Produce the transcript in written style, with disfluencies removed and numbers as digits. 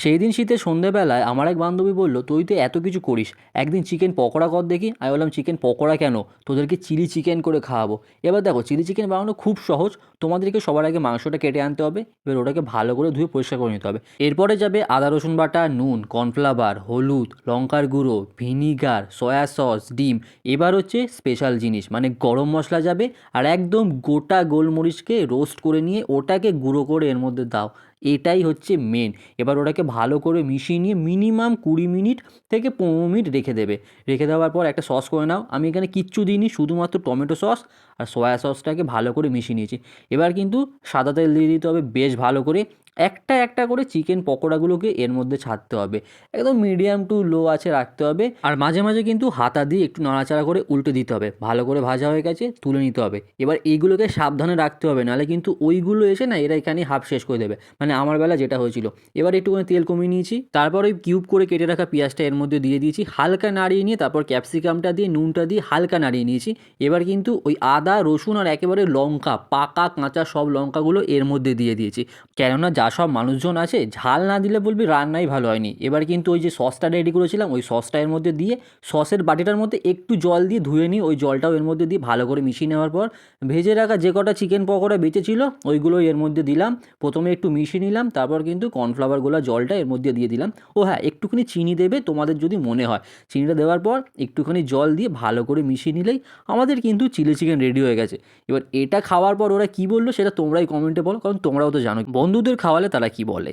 সেই দিন শীতের সন্ধেবেলায় আমার এক বান্ধবী বলল, তুই তো এত কিছু করিস, একদিন চিকেন পকোড়া কর দেখি। আমি বললাম, চিকেন পকোড়া কেন? তোদেরকে চিলি চিকেন করে খাওয়াবো। এবার দেখো, চিলি চিকেন বানানো খুব সহজ। তোমাদেরকে সবার আগে মাংসটা কেটে আনতে হবে, এবার ওটাকে ভালো করে ধুয়ে পরিষ্কার করে নিতে হবে। এরপরে যাবে আদা রসুন বাটা, নুন, কর্নফ্লাওয়ার, হলুদ, লঙ্কার গুঁড়ো, ভিনিগার, সয়া সস, ডিম। এবার হচ্ছে স্পেশাল জিনিস, মানে গরম মশলা যাবে, আর একদম গোটা গোলমরিচকে রোস্ট করে নিয়ে ওটাকে গুঁড়ো করে এর মধ্যে দাও। এটাই হচ্ছে মেন। এবার ওটাকে ভালো করে মিশিয়ে নিয়ে মিনিমাম 20 মিনিট থেকে 15 মিনিট রেখে দেবে। রেখে দেওয়ার পর একটা সস করে নাও। আমি এখানে কিচ্ছু দিইনি, শুধুমাত্র টমেটো সস আর সয়া সসটাকে ভালো করে মিশিয়ে নিয়েছি। এবার কিন্তু সাদা তেল দিয়ে দিতে হবে বেশ ভালো করে। একটা একটা করে চিকেন পকোড়াগুলোকে এর মধ্যে ছাড়তে হবে, একদম মিডিয়াম টু লো আছে রাখতে হবে। আর মাঝে মাঝে কিন্তু হাতা দিয়ে একটু নাড়াচাড়া করে উল্টে দিতে হবে। ভালো করে ভাজা হয়ে গেছে, তুলে নিতে হবে। এবার এইগুলোকে সাবধানে রাখতে হবে, নাহলে কিন্তু ওইগুলো এসে না এরা এখানে হাফ শেষ করে দেবে, মানে আমার বেলা যেটা হয়েছিল। এবার একটুখানি তেল কমিয়ে নিয়েছি, তারপর ওই কিউব করে কেটে রাখা পেঁয়াজটা এর মধ্যে দিয়ে দিয়েছি, হালকা নাড়িয়ে নিয়ে তারপর ক্যাপসিকামটা দিয়ে নুনটা দিয়ে হালকা নাড়িয়ে নিয়েছি। এবার কিন্তু ওই আদা রসুন আর একেবারে লঙ্কা, পাকা কাঁচা সব লঙ্কাগুলো এর মধ্যে দিয়ে দিয়েছি। কেননা যা সব মানুষজন আছে, ঝাল না দিলে বলবি রান্নাই ভালো হয়নি। এবার কিন্তু ওই যে সসটা রেডি করেছিলাম, ওই সসটা এর মধ্যে দিয়ে সসের বাটিটার মধ্যে একটু জল দিয়ে ধুয়ে নিই, ওই জলটাও এর মধ্যে দিয়ে ভালো করে মিশিয়ে নেওয়ার পর ভেজে রাখা যে কটা চিকেন পকোড়া বেঁচেছিল ওইগুলো এর মধ্যে দিলাম। প্রথমে একটু মিশিয়ে নিলাম, তারপর কিন্তু কর্নফ্লাওয়ার গোলা জলটা এর মধ্যে দিয়ে দিলাম। ও হ্যাঁ, একটুখানি চিনি দেবে তোমাদের যদি মনে হয়। চিনিটা দেওয়ার পর একটুখানি জল দিয়ে ভালো করে মিশিয়ে নিলেই আমাদের কিন্তু চিলি চিকেন রেডি হয়ে গেছে। এবার এটা খাওয়ার পর ওরা কী বললো সেটা তোমরাই কমেন্টে বলো, কারণ তোমরাও তো জানো বন্ধুদের খাওয়ালে তারা কী বলে।